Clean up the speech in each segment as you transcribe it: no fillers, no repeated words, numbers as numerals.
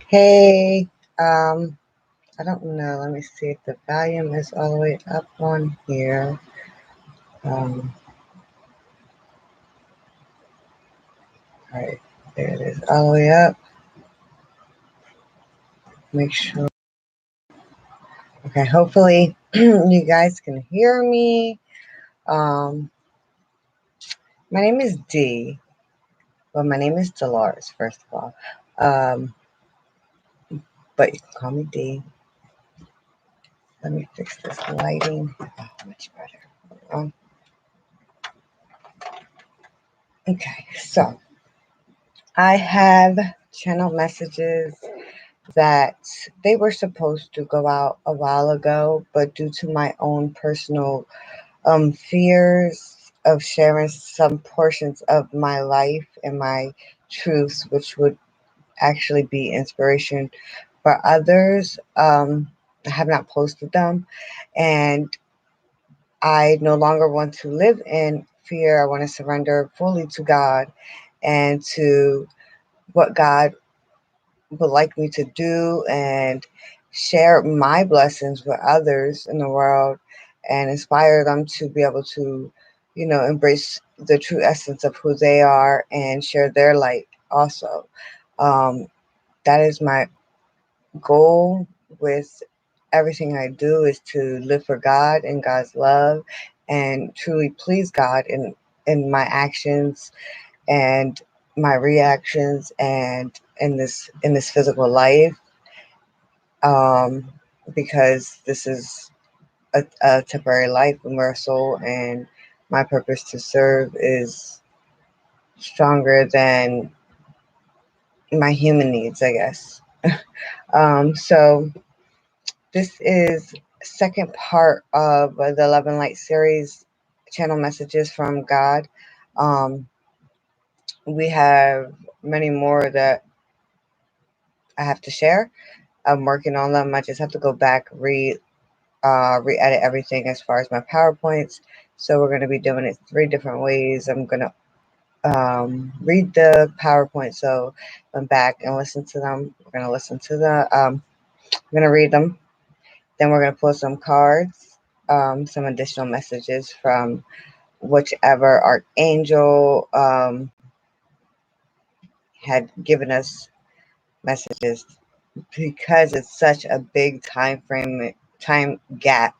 Hey, I don't know. Let me see if the volume is all the way up on here. Um, all right, there it is, all the way up. Make sure. Okay, hopefully you guys can hear me. Um, my name is Dee. Well, my name is Dolores, first of all. Um, but you can call me Dee. Let me fix this lighting. Oh, much better. Okay, so I have channel messages that they were supposed to go out a while ago, but due to my own personal fears of sharing some portions of my life and my truths, which would actually be inspiration for others, I have not posted them. And I no longer want to live in fear. I want to surrender fully to God and to what God would like me to do and share my blessings with others in the world and inspire them to be able to, embrace the true essence of who they are and share their light also. Um, that is my goal with everything I do, is to live for God and God's love and truly please God in my actions and my reactions and in this physical life, um, because this is a temporary life and we're a soul, and my purpose to serve is stronger than my human needs, I guess. So this is second part of the Love and Light series, channel messages from God. Um, we have many more that I have to share. I'm working on them. I just have to go back, re-edit everything as far as my PowerPoints. So we're going to be doing it 3 different ways. I'm going to read the PowerPoint. So I'm back and listen to them. We're going to listen to we're going to read them. Then we're going to pull some cards, some additional messages from whichever Archangel had given us messages, because it's such a big time gap,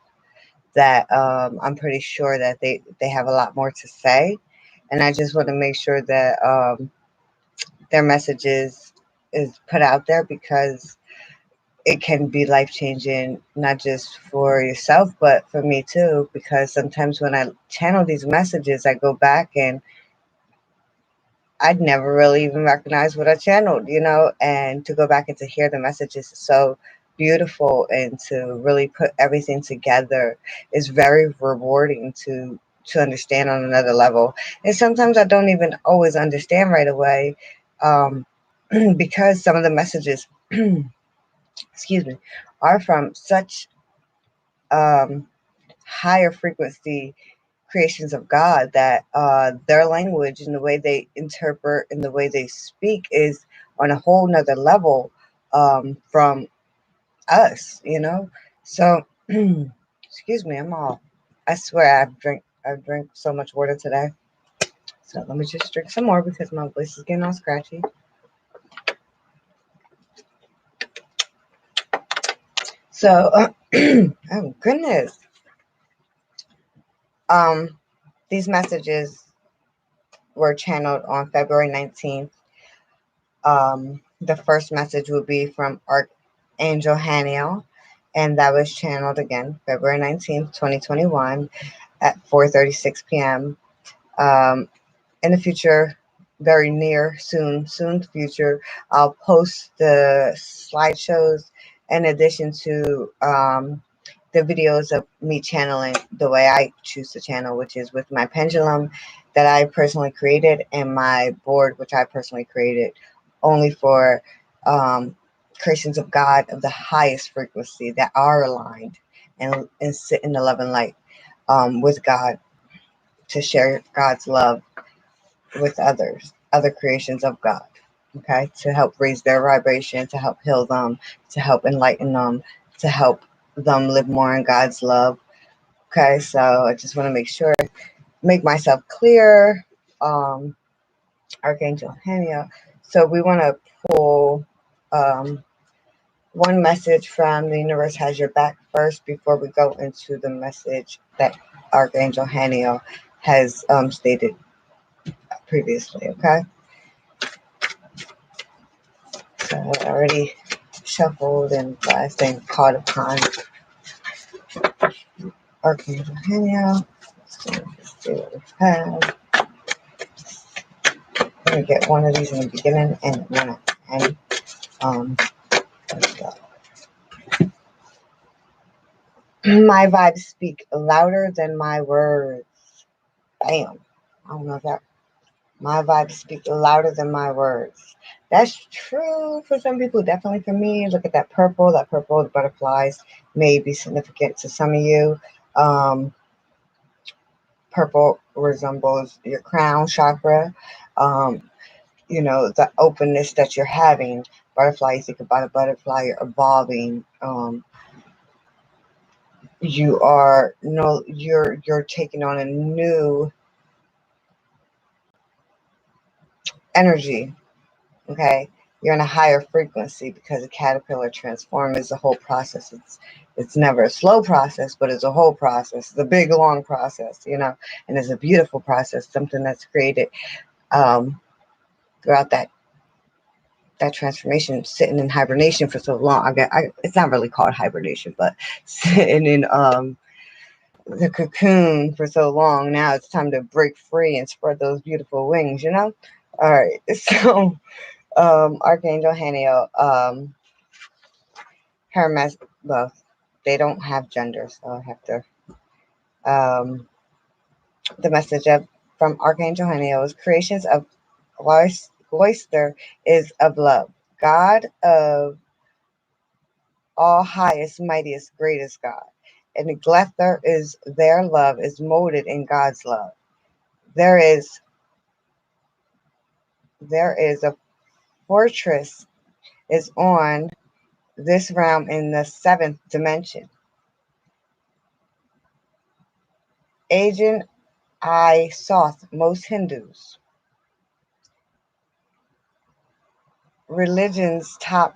that I'm pretty sure that they have a lot more to say, and I just want to make sure that their messages is put out there, because it can be life changing, not just for yourself but for me too. Because sometimes when I channel these messages, I go back and I'd never really even recognize what I channeled, and to go back and to hear the messages is so beautiful, and to really put everything together is very rewarding to understand on another level. And sometimes I don't even always understand right away, um, because some of the messages, excuse me, are from such um, higher frequency creations of God, that their language and the way they interpret and the way they speak is on a whole nother level, from us. So, excuse me, I swear I've drank so much water today. So let me just drink some more because my voice is getting all scratchy. So, oh goodness. These messages were channeled on February 19th. The first message will be from Archangel Haniel, and that was channeled again February 19th, 2021 at 4:36 p.m. In the future, very near, soon future, I'll post the slideshows in addition to the videos of me channeling the way I choose to channel, which is with my pendulum that I personally created, and my board, which I personally created only for creations of God of the highest frequency that are aligned and sit in the love and light with God, to share God's love with others, other creations of God. okay, to help raise their vibration, to help heal them, to help enlighten them, to help them live more in God's love. Okay, so I just want to make myself clear. Archangel Haniel. So we want to pull one message from the universe has your back first before we go into the message that Archangel Haniel has stated previously. Okay, so I already shuffled and I think called upon Archangel Haniel. So let's see what we have. I'm gonna get one of these in the beginning and one at the end. There we go. My vibes speak louder than my words. Bam. I don't know if that. My vibes speak louder than my words. That's true for some people, definitely for me. Look at that purple. That purple, the butterflies may be significant to some of you. Purple resembles your crown chakra. The openness that you're having. Butterfly, you think about a butterfly, you're evolving. You are no, you're taking on a new energy. Okay, you're in a higher frequency because a caterpillar transform is a whole process. It's never a slow process, but it's a whole process. It's a big long process, and it's a beautiful process. Something that's created throughout that transformation, sitting in hibernation for so long. It's not really called hibernation, but sitting in the cocoon for so long. Now it's time to break free and spread those beautiful wings. All right, so. Archangel Haniel, well, they don't have gender, so I have to. The message from Archangel Haniel is creations of Gloister is of love. God of all highest, mightiest, greatest God. And the Glether is their love is molded in God's love. There is a fortress is on this realm in the seventh dimension. Agent I Soth, most Hindus, religion's top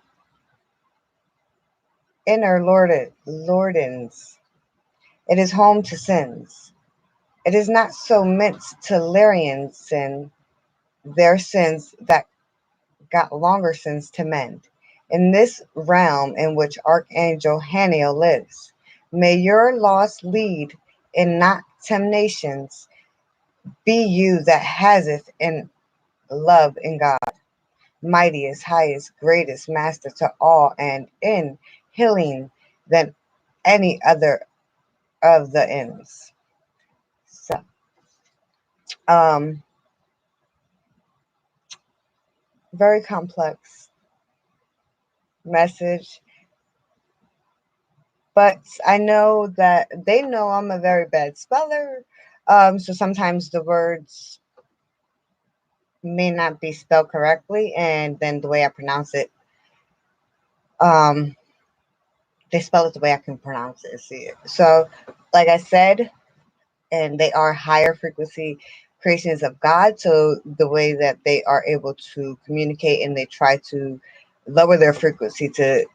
inner lordings. It is home to sins. It is not so meant to Lyrian sin, their sins that got longer sins to mend. In this realm in which Archangel Haniel lives, may your lost lead in not temptations be you that haseth in love in God. Mightiest, highest, greatest master to all, and in healing than any other of the ends. So, very complex message, but I know that they know I'm a very bad speller. So sometimes the words may not be spelled correctly, and then the way I pronounce it, they spell it the way I can pronounce it and see it. So, like I said, and they are higher frequency creations of God. So the way that they are able to communicate and they try to lower their frequency to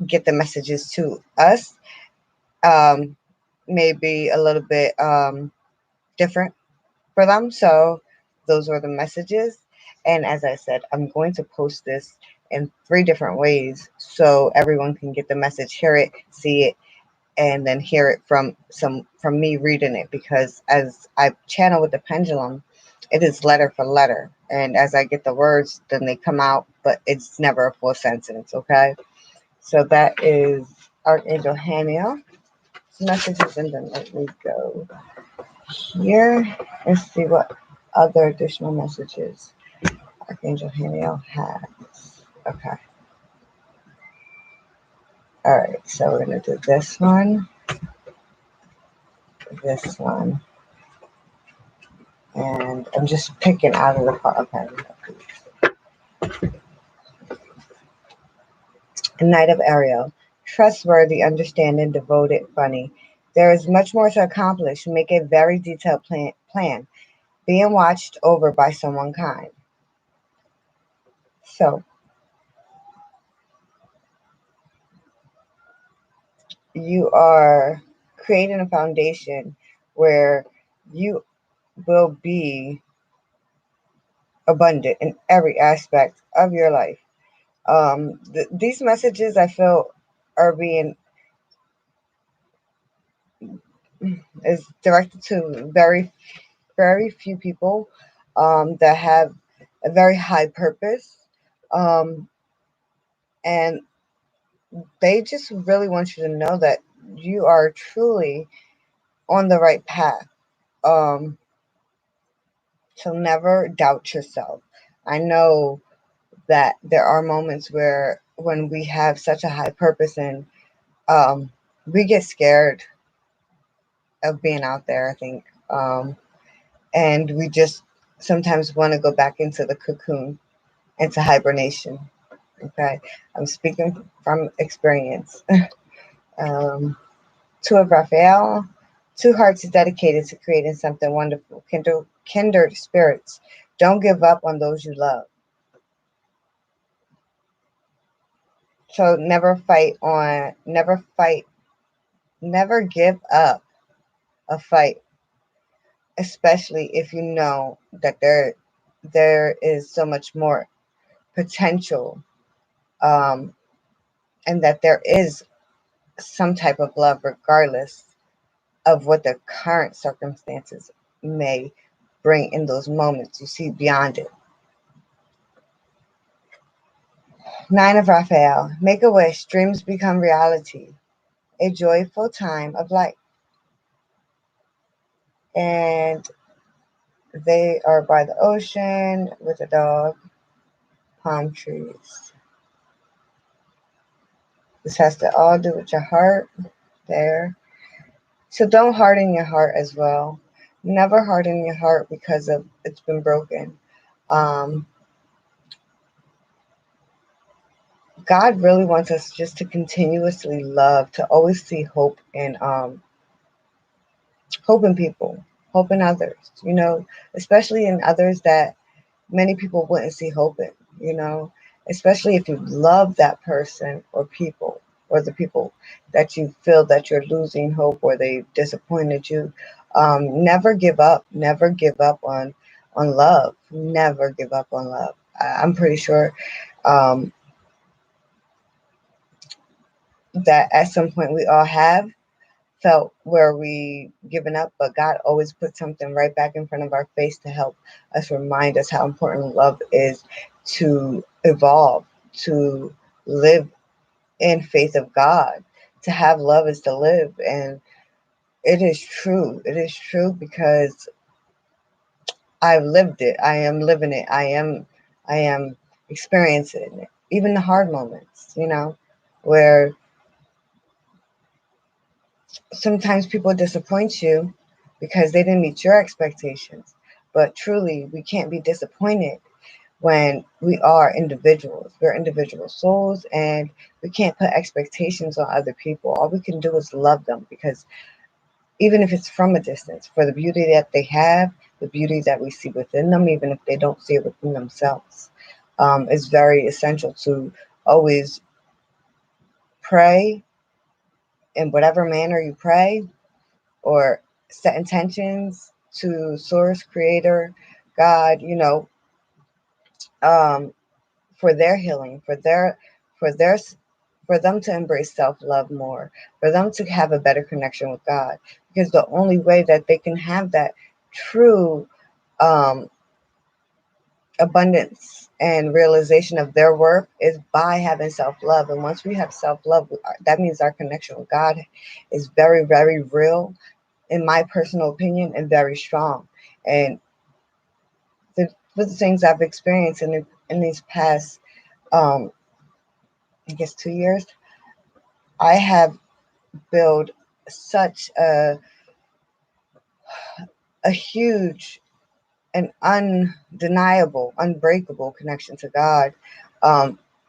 get the messages to us may be a little bit different for them. So those were the messages. And as I said, I'm going to post this in 3 different ways so everyone can get the message, hear it, see it, and then hear it from me reading it, because as I channel with the pendulum, it is letter for letter, and as I get the words, then they come out, but it's never a full sentence. Okay, so that is Archangel Haniel messages, and then let me go here and see what other additional messages Archangel Haniel has. Okay, all right, so we're gonna do this one, and I'm just picking out of the part. Okay. Knight of Ariel. Trustworthy, understanding, devoted, funny. There is much more to accomplish. Make a very detailed plan. Being watched over by someone kind. So, you are creating a foundation where you will be abundant in every aspect of your life. These messages I feel are being is directed to very few people that have a very high purpose, um, and they just really want you to know that you are truly on the right path. Um, so never doubt yourself. I know that there are moments where when we have such a high purpose and we get scared of being out there, I think. And we just sometimes want to go back into the cocoon, into hibernation. Okay. I'm speaking from experience. um, Two of Raphael, two hearts dedicated to creating something wonderful. Kindred spirits. Don't give up on those you love. So never give up a fight, especially if you know that there is so much more potential, um, and that there is some type of love regardless of what the current circumstances may bring in those moments. You see beyond it. Nine of Raphael. Make a wish. Dreams become reality. A joyful time of life. And they are by the ocean with a dog, palm trees. This has to all do with your heart there. So don't harden your heart as well. Never harden your heart because of it's been broken. Um, God really wants us just to continuously love, to always see hope in hope in people, hope in others, especially in others that many people wouldn't see hope in, especially if you love that person or people or the people that you feel that you're losing hope or they disappointed you. Never give up. Never give up on love. Never give up on love. I'm pretty sure um, that at some point we all have felt where we given up, but God always put something right back in front of our face to help us remind us how important love is, to evolve, to live in faith of God. To have love is to live, and it is true. It is true because I've lived it. I am living it. I am experiencing it. Even the hard moments, where sometimes people disappoint you because they didn't meet your expectations. But truly, we can't be disappointed when we are individuals. We're individual souls, and we can't put expectations on other people. All we can do is love them, because even if it's from a distance, for the beauty that they have, the beauty that we see within them, even if they don't see it within themselves, it's very essential to always pray in whatever manner you pray, or set intentions to source, creator, God, um, for their healing, for their for them to embrace self-love more, for them to have a better connection with God, because the only way that they can have that true um, abundance and realization of their worth is by having self-love. And once we have self-love, that means our connection with God is very, very real, in my personal opinion, and very strong. And the things I've experienced in these past, I guess, 2 years, I have built such a huge an undeniable, unbreakable connection to God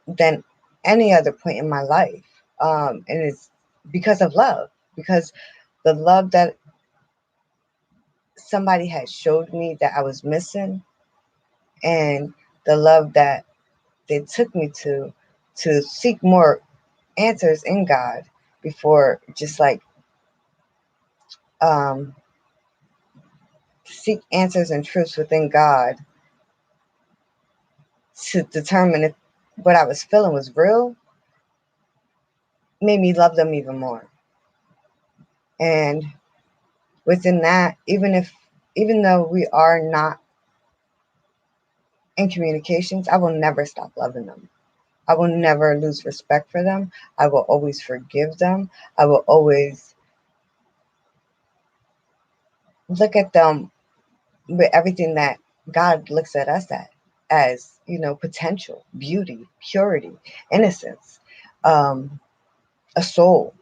than any other point in my life. And it's because of love, because the love that somebody had showed me that I was missing, and the love that they took me to seek more answers in God before just like um, seek answers and truths within God to determine if what I was feeling was real, made me love them even more. And within that, even though we are not in communications, I will never stop loving them. I will never lose respect for them. I will always forgive them. I will always look at them with everything that God looks at us at as, potential, beauty, purity, innocence, um, a soul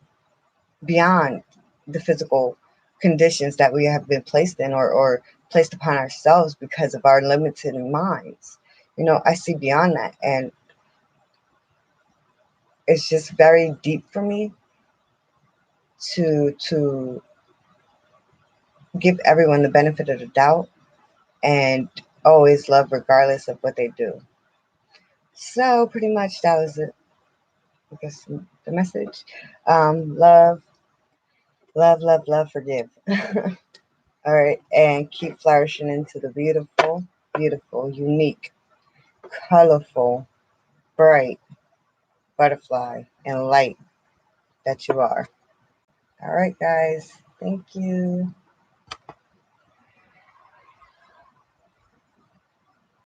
beyond the physical conditions that we have been placed in or placed upon ourselves because of our limited minds. I see beyond that, and it's just very deep for me to give everyone the benefit of the doubt and always love regardless of what they do. So pretty much that was it. I guess the message. Love, love, love, love, forgive. All right, and keep flourishing into the beautiful, beautiful, unique, colorful, bright butterfly and light that you are. All right, guys. Thank you.